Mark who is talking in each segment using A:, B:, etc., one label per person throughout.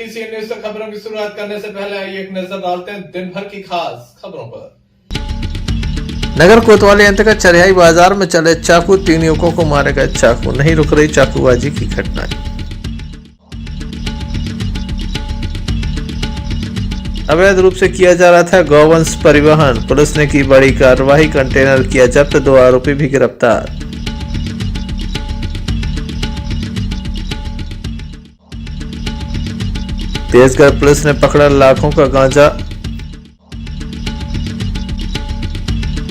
A: DCN news तक खबरों की शुरुआत करने से पहले आइए एक नजर डालते हैं दिन भर की खास खबरों पर।
B: नगर कोतवाली अंतर्गत चरियाई बाजार में चले चाकू, 3 युवकों को मारे गए चाकू। नहीं रुक रही चाकूबाजी की घटनाएं। अवैध रूप से किया जा रहा था गौवंश परिवहन। पुलिस ने की बड़ी कार्रवाई, कंटेनर किया जब्त, 2 आरोपी भी गिरफ्तार। तेजगढ़ पुलिस ने पकड़ा लाखों का गांजा।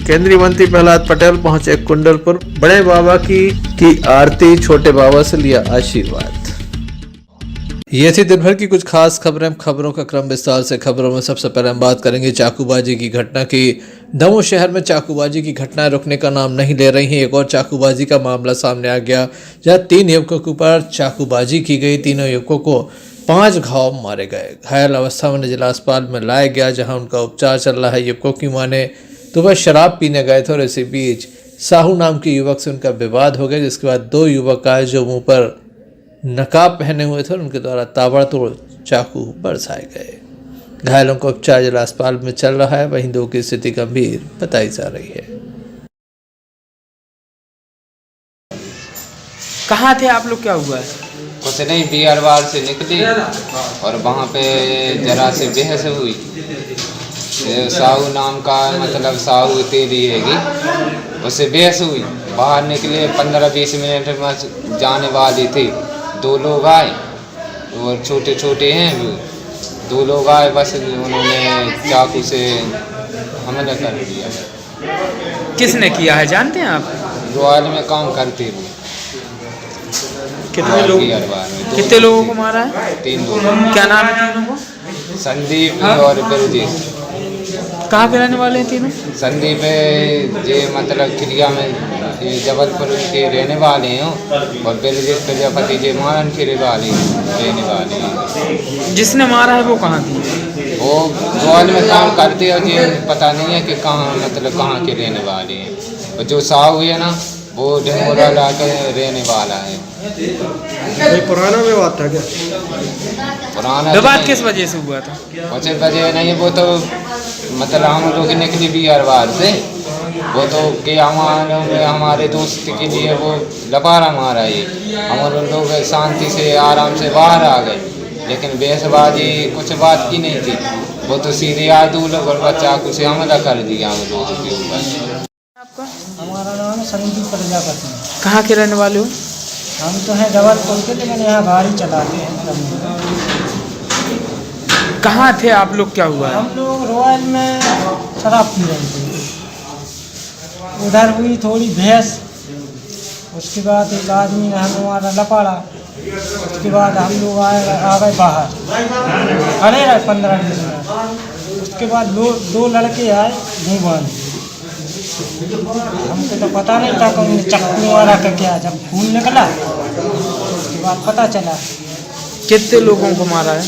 B: केंद्रीय मंत्री प्रहलाद पटेल पहुंचे कुंडलपुर। बड़े बाबा की आरती, छोटे बाबा से लिया आशीर्वाद। ये थी दिन भर की कुछ खास खबरें। खबरों का क्रम विस्तार से। खबरों में सबसे पहले हम बात करेंगे चाकूबाजी की घटना की। दमोह शहर में चाकूबाजी की घटनाएं रुकने का नाम नहीं ले रही हैं। एक और चाकूबाजी का मामला सामने आ गया, जहां 3 युवकों के ऊपर चाकूबाजी की गई। तीनों युवकों को 5 घाव मारे गए। घायल अवस्था में जिला अस्पताल में लाया गया, जहां उनका उपचार चल रहा है। युवकों की मां ने तो वह शराब पीने गए थे और इसी बीच साहू नाम के युवक से उनका विवाद हो गया, जिसके बाद 2 युवक आए जो मुंह पर नकाब पहने हुए थे और उनके द्वारा ताबड़तोड़ चाकू बरसाए गए। घायलों को उपचार जिला अस्पताल में चल रहा है। वहीं 2 की स्थिति गंभीर बताई जा रही है।
C: कहाँ थे आप लोग, क्या हुआ है?
D: कुछ नहीं, बिहारवार से निकली और वहाँ पे जरा से बहस हुई। साहू नाम का मतलब साहू तेरी हैगी, उससे बहस हुई। बाहर निकले 15-20 मिनट में जाने वाली थी। 2 लोग आए और छोटे छोटे हैं, 2 लोग आए, बस उन्होंने चाकू से हमला कर दिया।
C: किसने किया है जानते हैं आप?
D: रॉयल में काम करते हुए।
C: कितने लोगों को मारा है?
D: 3 लोग।
C: क्या नाम है तीनों को?
D: संदीप और बिरजेश।
C: कहाँ के रहने वाले हैं तीनों?
D: संदीप ये मतलब क्रिया में जबलपुर के रहने वाले हैं और बिरजेश प्रजापति जे मारन के रहने वाले हैं।
C: जिसने मारा है वो कहाँ की?
D: वो रॉयल में काम करते और ये पता नहीं है कि कहाँ मतलब कहाँ के रहने वाले हैं। और जो साहू है ना, वो ढिंगोरा ला के रहने वाला है।
E: पुराना विवाद था क्या?
D: पुराना
C: विवाद किस वजह से हुआ था?
D: कुछ वजह नहीं, वो तो मतलब हम लोग निकली बिहारवार से, वो तो कि हमारे दोस्त के लिए वो लपारा मारा है। हम लोग शांति से आराम से बाहर आ गए, लेकिन बहसबाजी कुछ बात की नहीं थी। वो तो सीधे आ 2 लोग और चाकू से हमला कर दिया हम लोगों के ऊपर।
C: आपका?
E: हमारा नाम है संदीप प्रजापति।
C: कहाँ के रहने वाले हो?
E: हम तो हैं जबलपुर के, लेकिन यहाँ गाड़ी चलाते हैं।
C: कहाँ थे आप लोग, क्या हुआ है?
E: हम लोग रॉयल में शराब पी रहे थे। उधर हुई थोड़ी बहस, उसके बाद एक आदमी ने हमारा लपाड़ा। उसके बाद हम लोग आ गए बाहर, खड़े रहे 15-20 मिनट। उसके बाद 2 लड़के आए मुँह बांध। हमको तो पता नहीं था कि उन्हें चाकू मारा का क्या। जब खून निकला उसके बाद पता चला।
C: कितने लोगों को मारा है?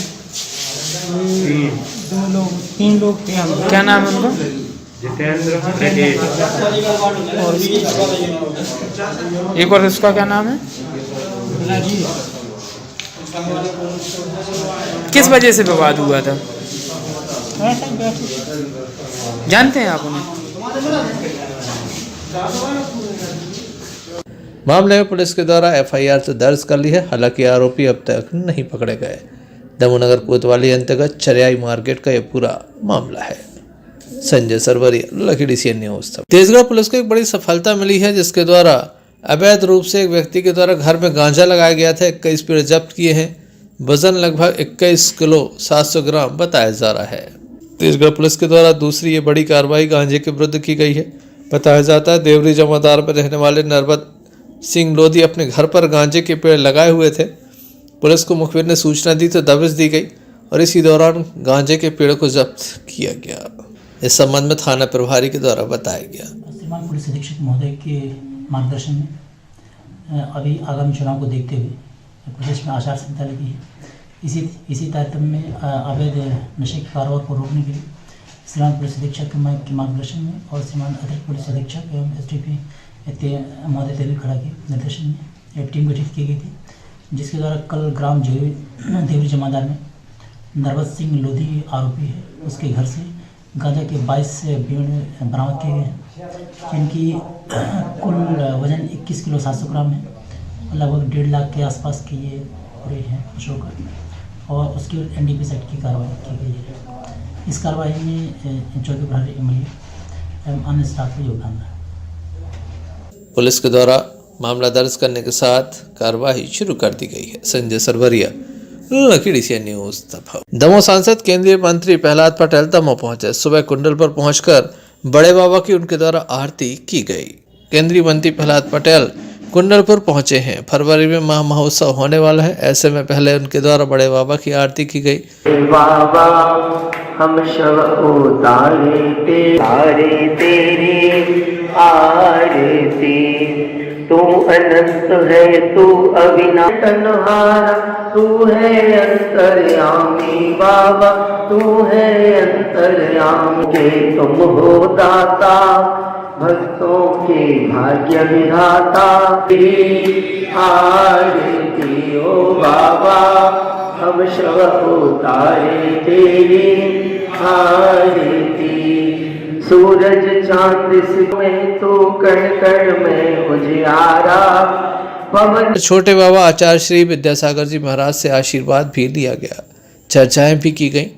E: 3 लोग थे हम।
C: क्या नाम है उनका?
E: और
C: एक और उसका क्या नाम है? किस वजह से विवाद हुआ था?
E: ऐसे ही बैठे।
C: जानते हैं आप उन्हें?
B: मामले में पुलिस के द्वारा FIR तो दर्ज कर ली है। हालांकि आरोपी अब तक नहीं पकड़े गए। दमोह नगर कोतवाली अंतर्गत चरियाई मार्केट का यह पूरा मामला है। Sanjay Sarwariya, lucky DCN news. Tejgarh police को एक बड़ी सफलता मिली है, जिसके द्वारा अवैध रूप से एक व्यक्ति के द्वारा घर में गांजा लगाया गया था। 21 पेड़ जब्त किए हैं। वजन लगभग 21 किलो 700 ग्राम बताया जा रहा है। तेजगढ़ पुलिस के द्वारा दूसरी ये बड़ी कार्रवाई गांजे के विरुद्ध की गई है। बताया जाता है देवरी जमादार में रहने वाले नरबत सिंह लोधी अपने घर पर गांजे के पेड़ लगाए हुए थे। पुलिस को मुखबिर ने सूचना दी तो दबिश दी गई और इसी दौरान गांजे के पेड़ को जब्त किया गया। इस संबंध में थाना प्रभारी के द्वारा बताया गया।
F: श्रीमान पुलिस अधीक्षक महोदय के मार्गदर्शन में अभी आगामी चुनाव को देखते हुए प्रदेश में आचार संहिता लगी है। इसी तारतम्य में अवैध नशे के कारोबार को रोकने के लिए श्रीमान पुलिस अधीक्षक के मार्गदर्शन में और श्रीमान अतिरिक्त पुलिस अधीक्षक एवं SDP महोदय तेली खड़ा के निर्देशन में एक टीम गठित की गई थी, जिसके द्वारा कल ग्राम देवरी जमादार में नरवत सिंह लोधी आरोपी है, उसके घर से गांजा के 22 बीड़ बरामद किए गए हैं, जिनकी कुल वजन 21 किलो 700 ग्राम है। लगभग 1.5 लाख के आसपास के ये पूरे हैं अशोक, और उसकी NDPS एक्ट की कार्रवाई की गई है। इस कार्रवाई में चौकी प्रहरी MLA एवं अन्य स्टाफ का योगदान रहा।
B: पुलिस के द्वारा मामला दर्ज करने के साथ कार्रवाई शुरू कर दी गई है। संजय सरवरिया, लकीड़ी से न्यूज दमोह। दमोह सांसद केंद्रीय मंत्री प्रहलाद पटेल दमोह पहुंचे। सुबह कुंडल पर पहुंचकर बड़े बाबा की उनके द्वारा आरती की गई। केंद्रीय मंत्री प्रहलाद पटेल कुंडलपुर पहुंचे हैं। फरवरी में महा महोत्सव होने वाला है, ऐसे में पहले उनके द्वारा बड़े बाबा की आरती की गई।
G: बाबा हम शव उतारे तेरी आरती, तू अनंत है तू अविनाशनहारा, तू है अंतर्यामी बाबा, तू है अंतर्यामी के तुम हो दाता, भक्तों के भाग्य विधाता, आरती ओ बाबा हम शव उतारे तेरी आरती, सूरज चांद में तू कण कण में उजियारा, पवन।
B: छोटे बाबा आचार्य श्री विद्यासागर जी महाराज से आशीर्वाद भी लिया गया। चर्चाएं भी की गई।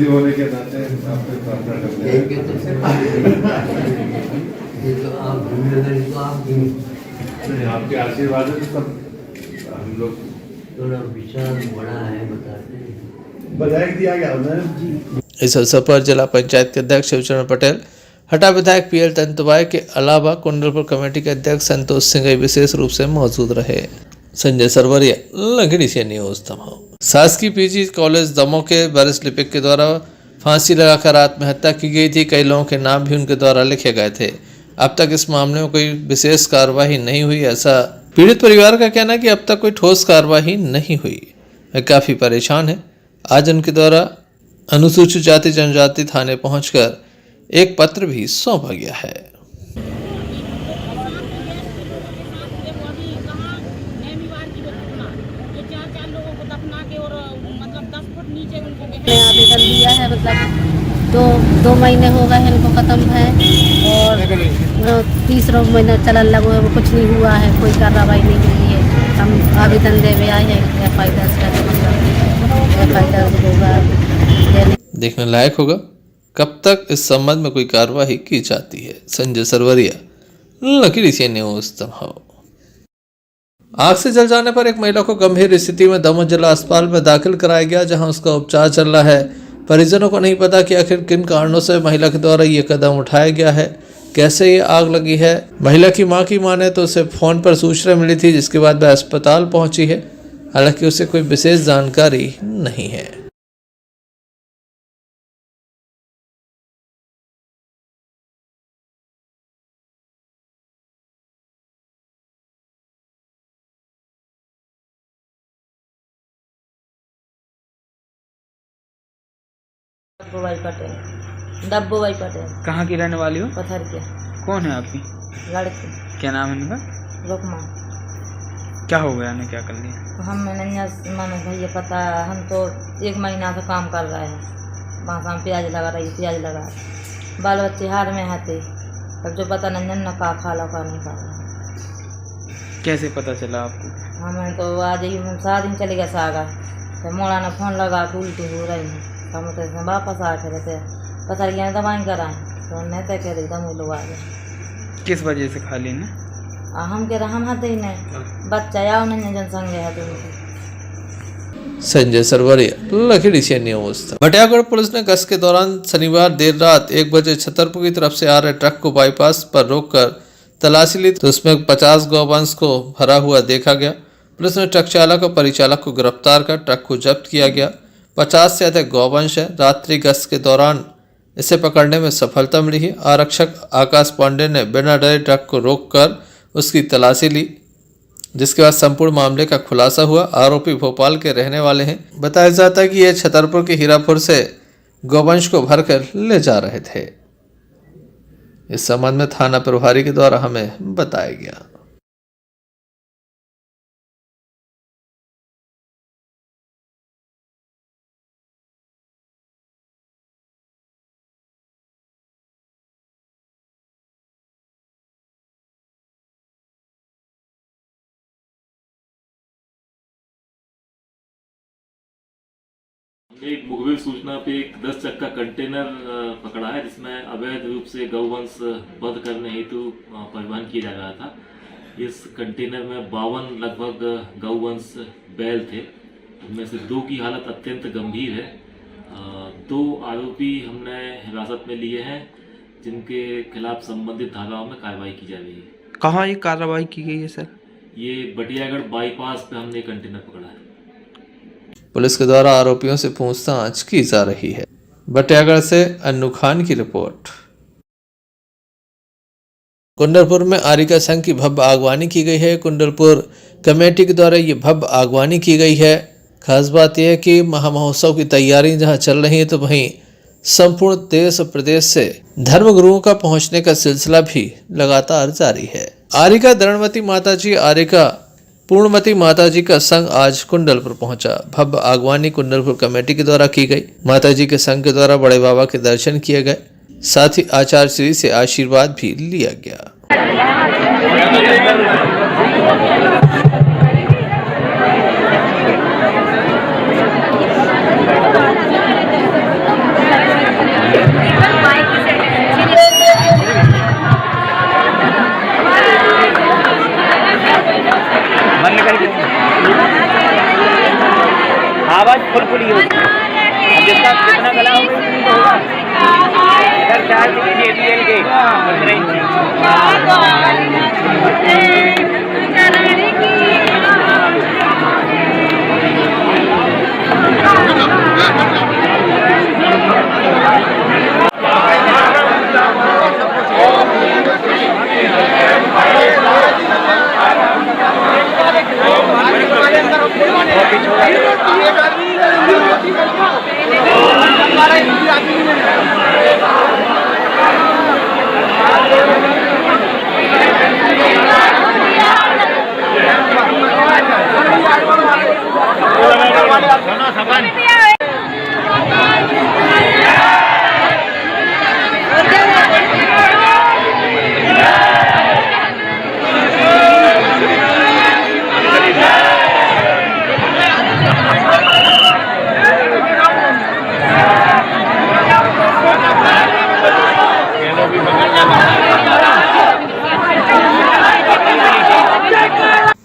H: होने के नाते आपके आशीर्वाद से सब हम लोग थोड़ा विचार बड़ा है, बताते दिया गया।
B: इस अवसर पर जिला पंचायत के अध्यक्ष शिवचरण पटेल, हटा विधायक PL तंतुबाई के अलावा कुंडलपुर कमेटी के अध्यक्ष संतोष सिंह विशेष रूप से मौजूद रहे। संजय सरवरिया, लकीड़ी से न्यूज दमोह। शासकीय PG कॉलेज दमोह के वरिष्ठ लिपिक के द्वारा फांसी लगाकर आत्महत्या की गई थी। कई लोगों के नाम भी उनके द्वारा लिखे गए थे। अब तक इस मामले में कोई विशेष कार्रवाई नहीं हुई, ऐसा पीड़ित परिवार का कहना है कि अब तक कोई ठोस कार्रवाई नहीं हुई। वे काफी परेशान है। आज उनके द्वारा अनुसूचित जाति जनजाति थाने पहुंचकर एक पत्र भी सौंपा गया है।
I: आवेदन दिया है, मतलब 2 महीने हो गए हैं इनको खत्म है, और 30 महीना चलन लगो है, वो कुछ नहीं हुआ है, कोई कार्रवाई नहीं हुई है। हम आवेदन देवे आए हैं, FI दर्ज होगा।
B: देखने लायक होगा कब तक इस संबंध में कोई कार्रवाई की जाती है। संजय सरवरिया, लकीड़ी से न्यूज दमोह। आग से जल जाने पर एक महिला को गंभीर स्थिति में दमोह जिला अस्पताल में दाखिल कराया गया, जहां उसका उपचार चल रहा है। परिजनों को नहीं पता कि आखिर किन कारणों से महिला के द्वारा ये कदम उठाया गया है, कैसे ये आग लगी है। महिला की मां की माने तो उसे फोन पर सूचना मिली थी, जिसके बाद वह अस्पताल पहुंची है। हालांकि उसे कोई विशेष जानकारी नहीं है।
I: डब्बूबाई पटेल।
C: कहाँ की रहने वाली हो?
I: पत्थर के।
C: कौन है आपकी
I: लड़की?
C: क्या नाम है इनका?
I: रुकमा।
C: क्या हो गया ने, क्या कर लिया?
I: हम मैंने भैया पता, हम तो 1 महीना से काम कर रहे हैं, वहाँ हम प्याज लगा रही, प्याज लगा, बाल बच्चे हार में आते, तब जो पता नहीं न का खा लो का नहीं खा लो।
C: कैसे पता चला आपको?
I: हमें तो आज ही 7 दिन चले गए सागा, तो मोड़ा ने फोन लगा के उल्टी हो रही है, हम तो वापस आ के रहते पता गया दवाई कराएं, तो नहीं तो कह एकदम लोग आ गए।
C: किस वजह से खा ली ना?
I: हम कह रहे हम हाथ ही नहीं, बच्चा आओ नहीं जनसंग है तो।
B: संजय सरवरिया, लकीड़ी से न्यूज। भटियागढ़ पुलिस ने गश्त के दौरान शनिवार देर रात 1 बजे छतरपुर की तरफ से आ रहे ट्रक को बाईपास पर रोककर तलाशी ली, तो उसमें 50 गौवंश को भरा हुआ देखा गया। पुलिस ने ट्रक चालक और परिचालक को गिरफ्तार कर ट्रक को जब्त किया गया। 50 से अधिक गौवंश है। रात्रि गश्त के दौरान इसे पकड़ने में सफलता मिली है। आरक्षक आकाश पांडे ने बिना डरे ट्रक को रोककर उसकी तलाशी ली, जिसके बाद संपूर्ण मामले का खुलासा हुआ। आरोपी भोपाल के रहने वाले हैं। बताया जाता है कि यह छतरपुर के हीरापुर से गौवंश को भरकर ले जा रहे थे। इस संबंध में थाना प्रभारी के द्वारा हमें बताया गया।
J: एक मुखबिर सूचना पे एक 10 चक्का कंटेनर पकड़ा है, जिसमें अवैध रूप से गौवंश वध करने हेतु परिवहन किया जा रहा था। इस कंटेनर में 52 लगभग गौवंश बैल थे, उनमें से 2 की हालत अत्यंत गंभीर है। 2 आरोपी हमने हिरासत में लिए हैं, जिनके खिलाफ संबंधित धाराओं में कार्रवाई की जा रही है।
C: कहाँ ये कार्रवाई की गई है सर?
J: ये बटियागढ़ बाईपास पे हमने कंटेनर पकड़ा है।
B: पुलिस के द्वारा आरोपियों से पूछताछ की जा रही है। बटियागढ़ से अन्नू खान की रिपोर्ट। कुंडलपुर में आरिका संघ की भव्य आगवानी की गई है। कुंडलपुर कमेटी के द्वारा ये भव्य आगवानी की गई है। खास बात यह है कि महामहोत्सव की तैयारी जहां चल रही है, तो वहीं संपूर्ण देश और प्रदेश से धर्मगुरुओं का पहुंचने का सिलसिला भी लगातार जारी है। आरिका दरणवती माता जी, आरिका पूर्णमती माता जी का संघ आज कुंडलपुर पहुंचा। भव्य आगवानी कुंडलपुर कमेटी के द्वारा की गई। माता जी के संघ के द्वारा बड़े बाबा के दर्शन किए गए, साथ ही आचार्य श्री से आशीर्वाद भी लिया गया।
K: आवाज फुल खुली होगी। अब जिसका कितना गला होगा तो होगा सर। 4 JBL के 15 इंच।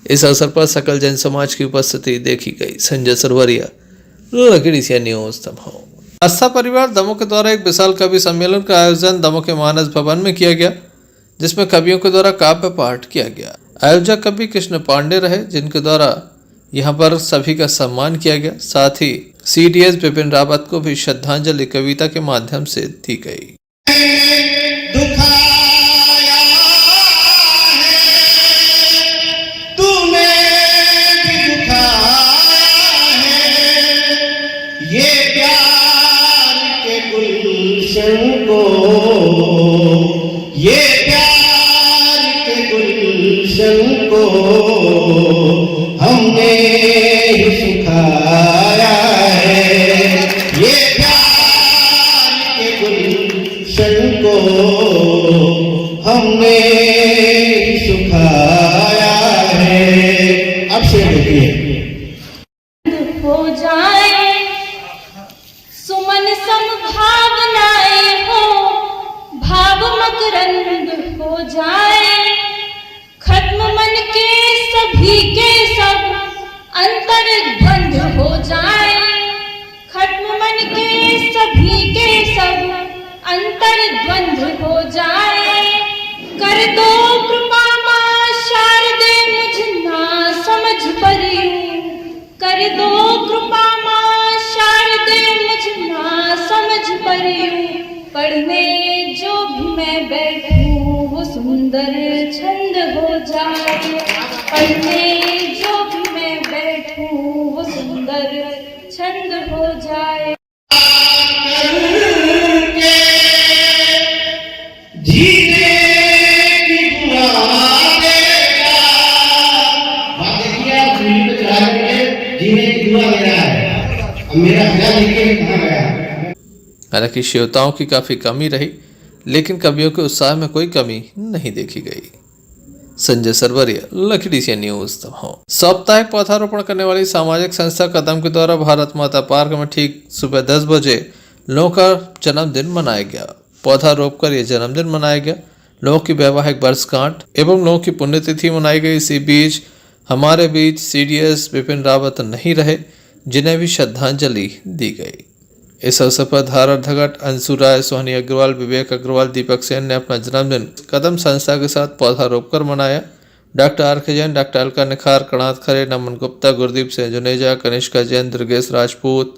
B: इस अवसर पर सकल जन समाज की उपस्थिति देखी गई। संजय सरवरिया, लकड़ीसिया न्यूज दमोह। आस्था परिवार दमोह के द्वारा एक विशाल कवि सम्मेलन का आयोजन दमोह के मानस भवन में किया गया, जिसमें कवियों के द्वारा काव्य पाठ किया गया। आयोजक कवि कृष्ण पांडे रहे, जिनके द्वारा यहां पर सभी का सम्मान किया गया। साथ ही CDS बिपिन रावत को भी श्रद्धांजलि कविता के माध्यम से दी गई।
G: ये प्यार के गुलशन को, ये प्यार के गुलशन को हमने ही सुखाया है। ये प्यार के गुलशन को हमने ही सुखाया है। अब से देखिए
L: हो जाए सुमन सम भावनाएं हो, भाव मकरंद हो जाए, खत्म मन के सभी के सब अंतर द्वंद हो जाए, खत्म मन के सभी के सब अंतर द्वंद हो जाए। कर दो कृपा मां शारदे मुझ ना समझ परियूं, कर दो कृपा मां शारदे पढ़ने जो भी मैं बैठूं वो सुंदर छंद हो जाए। पढ़ने जो भी मैं बैठूं वो सुंदर छंद हो जाए।
B: हालांकि श्रोताओं की काफी कमी रही, लेकिन कवियों के उत्साह में कोई कमी नहीं देखी गई। संजय सरवरिया, लखीडीह से न्यूज दमोह। साप्ताहिक पौधारोपण करने वाली सामाजिक संस्था कदम के द्वारा भारत माता पार्क में ठीक सुबह 10 बजे लोगों का जन्मदिन मनाया गया। पौधा रोप कर यह जन्मदिन मनाया गया। लोगों की वैवाहिक वर्षगांठ एवं लोगों की पुण्यतिथि मनाई गई। इसी बीच हमारे बीच CDS विपिन रावत नहीं रहे, जिन्हें भी श्रद्धांजलि दी गई। इस अवसर पर धारा धगट, अंशु राय, सोहनी अग्रवाल, विवेक अग्रवाल, दीपक सेन ने अपना जन्मदिन कदम संस्था के साथ पौधा रोपकर मनाया। Doctor RK Jain, doctor Alka निखार, कणात खरे, नमन गुप्ता, गुरदीप सिंह जुनेजा, कनिष्का जैन, दुर्गेश राजपूत,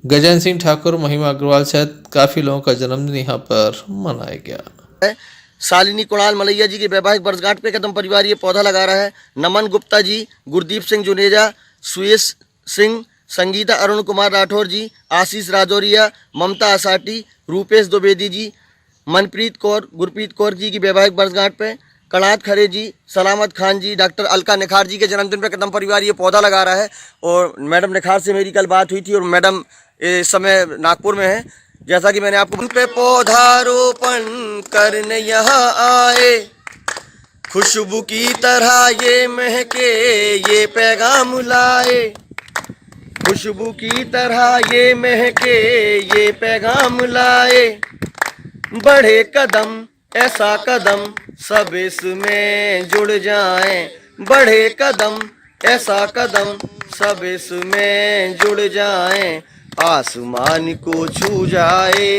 B: गजेंद्र सिंह ठाकुर, महिमा अग्रवाल सहित काफी लोगों का जन्मदिन यहाँ पर मनाया गया।
M: शालिनी कुणाल मलैया जी की वैवाहिक वर्षगांठ पे कदम परिवार ये पौधा लगा रहा है। नमन गुप्ता जी, गुरदीप सिंह जुनेजा, सुयश सिंह, संगीता अरुण कुमार राठौर जी, आशीष राजौरिया, ममता आसाटी, रूपेश द्विवेदी जी, मनप्रीत कौर, गुरप्रीत कौर जी की वैवाहिक वर्षगांठ पे, कणात खरे जी, सलामत खान जी, डॉक्टर अलका निखार जी के जन्मदिन पर कदम परिवार ये पौधा लगा रहा है। और मैडम निखार से मेरी कल बात हुई थी और मैडम इस समय नागपुर में है। जैसा कि मैंने आपको पे पौधारोपण करने यहाँ आए, खुशबू की तरह ये महके ये पैगाम लाए। खुशबू की तरह ये महके ये पैगाम लाए। बढ़े कदम ऐसा कदम सब इसमें जुड़ जाएं। बढ़े कदम ऐसा कदम सब इसमें जुड़ जाएं। आसमान को छू जाए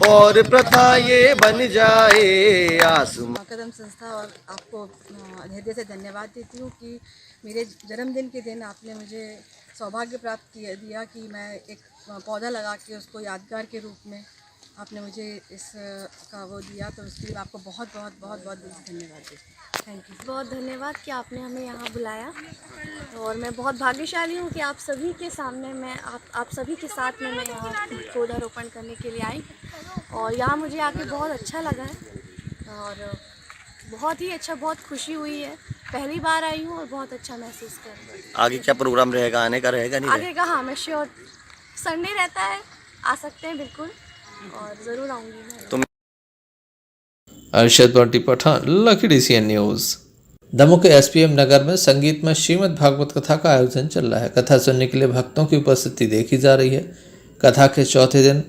M: और प्रथा ये बन जाए। आसमान
N: कदम संस्था और आपको हृदय से धन्यवाद देती हूँ कि मेरे जन्मदिन के दिन आपने मुझे सौभाग्य प्राप्त दिया कि मैं एक पौधा लगा के उसको यादगार के रूप में आपने मुझे इसका वो दिया, तो उसके लिए आपको बहुत बहुत बहुत बहुत दिल से धन्यवाद देती हूँ। Thank you.
O: बहुत धन्यवाद कि आपने हमें यहाँ बुलाया और मैं बहुत भाग्यशाली हूँ कि आप सभी के सामने मैं आप सभी के साथ में मैं यहाँ पौधारोपण करने के लिए आई और यहाँ मुझे आके बहुत अच्छा लगा है और बहुत ही अच्छा, बहुत खुशी हुई है। पहली बार आई हूँ और बहुत अच्छा महसूस कर रही हूँ।
M: आगे क्या प्रोग्राम रहेगा? आने का रहेगा नहीं?
O: आगे का हाँ, मैं श्योर संडे रहता है, आ सकते हैं बिल्कुल और ज़रूर आऊँगी मैं।
B: अरशद बंटी पठान, लखीडीह न्यूज। दमोह के SPM नगर में संगीत में श्रीमद् भागवत कथा का आयोजन चल रहा है। कथा सुनने के लिए भक्तों की उपस्थिति देखी जा रही है। कथा के चौथे दिन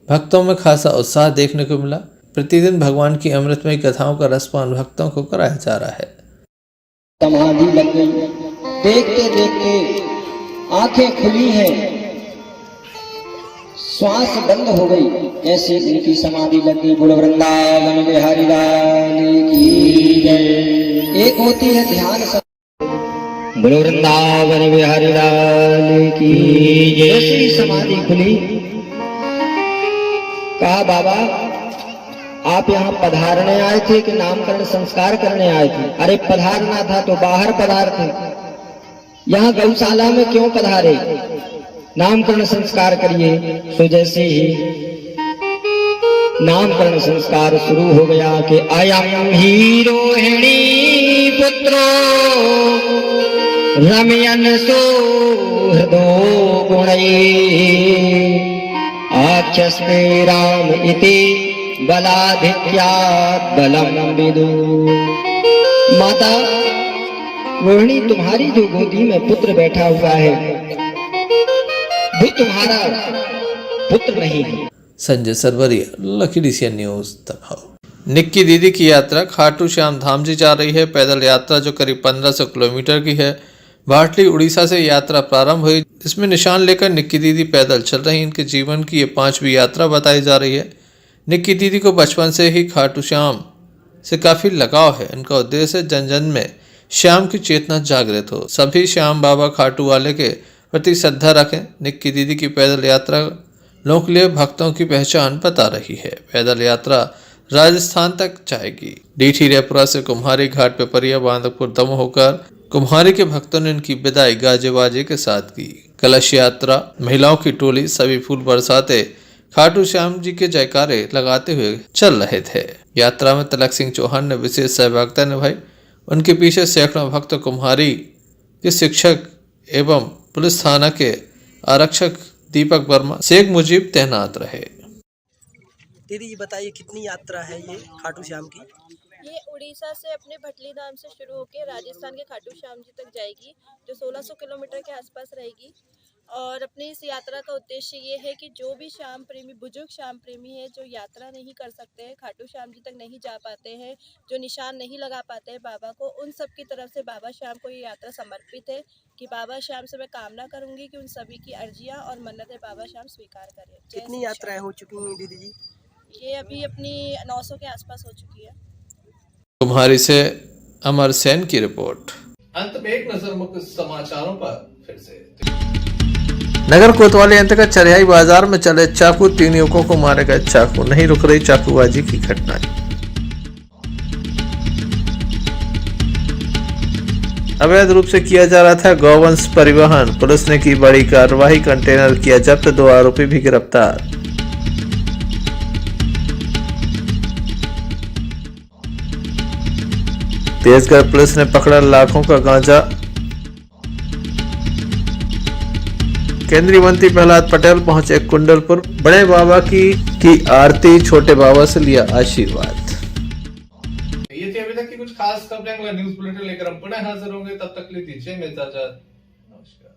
B: भक्तों में खासा उत्साह देखने को मिला। प्रतिदिन भगवान की अमृतमयी कथाओं का रसपान भक्तों को कराया जा रहा है।
P: समाधि लग गई, देखते देखते आंखें खुली हैं, श्वास बंद हो गई, ऐसे उनकी समाधि लग गई। बोलो वृंदावन बिहारी लाल की जय। एक होती है ध्यान, बोलो वृंदावन बिहारी लाल की जय। ऐसे ही समाधि खुली, कहा बाबा आप यहाँ पधारने आए थे कि नामकरण संस्कार करने आए थे? अरे पधारना था तो बाहर पधारते, यहाँ गौशाला में क्यों पधारे? नामकरण संस्कार करिए। सो जैसे ही नामकरण संस्कार शुरू हो गया कि अयम ही रोहिणी पुत्रो रमयन सुहृदो गुणै आख्यस्ते राम इति बलाधिक्यात् बलम विदु। माता रोहिणी, तुम्हारी जो गोदी में पुत्र बैठा हुआ है वो तुम्हारा पुत्र नहीं है।
B: संजय सरवरिया, लखीडीह न्यूज दमोह। निक्की दीदी की यात्रा खाटू श्याम धाम जी जा रही है। पैदल यात्रा जो करीब 1500 किलोमीटर की है। भाटली उड़ीसा से यात्रा प्रारंभ हुई, इसमें निशान लेकर निक्की दीदी पैदल चल रही। इनके जीवन की ये 5वीं यात्रा बताई जा रही है। निक्की दीदी को बचपन से ही खाटू श्याम से काफ़ी लगाव है। इनका उद्देश्य जन जन में श्याम की चेतना जागृत हो, सभी श्याम बाबा खाटू वाले के प्रति श्रद्धा रखें। निक्की दीदी की पैदल यात्रा लोगों के लिए भक्तों की पहचान बता रही है। पैदल यात्रा राजस्थान तक जाएगी। डीठी रेपुरा से कुम्हारी घाट पे परिया बांधकपुर दम होकर कुम्हारी के भक्तों ने इनकी विदाई गाजे बाजे के साथ की। कलश यात्रा महिलाओं की टोली सभी फूल बरसाते खाटू श्याम जी के जयकारे लगाते हुए चल रहे थे। यात्रा में तिलक सिंह चौहान ने विशेष सहभागिता निभाई। उनके पीछे सैकड़ों भक्त कुम्हारी के शिक्षक एवं पुलिस थाना के आरक्षक दीपक वर्मा, शेख मुजीब तैनात रहे।
Q: दीदी जी बताइए कितनी यात्रा है ये खाटू श्याम की?
O: ये उड़ीसा से अपने भटली धाम से शुरू होकर राजस्थान के खाटू श्याम जी तक जाएगी, जो 1600 किलोमीटर के आसपास रहेगी। और अपनी इस यात्रा का उद्देश्य ये है कि जो भी श्याम प्रेमी, बुजुर्ग श्याम प्रेमी है, जो यात्रा नहीं कर सकते हैं, खाटू श्याम जी तक नहीं जा पाते हैं, जो निशान नहीं लगा पाते हैं बाबा को, उन सब की तरफ से बाबा श्याम को ये यात्रा समर्पित है कि बाबा श्याम से मैं कामना करूंगी कि उन सभी की अर्जियां और मन्नतें बाबा श्याम स्वीकार करें।
Q: कितनी यात्राएं हो चुकी हैं दीदी जी?
O: ये अभी अपनी 900 के आसपास हो चुकी है।
B: कुम्हारी से अमर सेन की रिपोर्ट।
A: अंत में एक नजर मुख्य समाचारों पर फिर से।
B: नगर कोतवाली अंतर्गत चरियाई बाजार में चले चाकू, 3 युवकों को मारे गए चाकू। नहीं रुक रही चाकूबाजी की घटनाएं। अवैध रूप से किया जा रहा था गौवंश परिवहन। पुलिस ने की बड़ी कार्रवाई, कंटेनर किया जब्त, 2 आरोपी भी गिरफ्तार। तेजगढ़ पुलिस ने पकड़ा लाखों का गांजा। केंद्रीय मंत्री प्रहलाद पटेल पहुंचे कुंडलपुर। बड़े बाबा की आरती, छोटे बाबा से लिया आशीर्वाद।
A: ये थी अभी तक की कुछ खास खबरें। अगला न्यूज बुलेटिन लेकर हम पुनः हाजिर होंगे। तब तक के लिए दीजिए इजाजत। नमस्कार।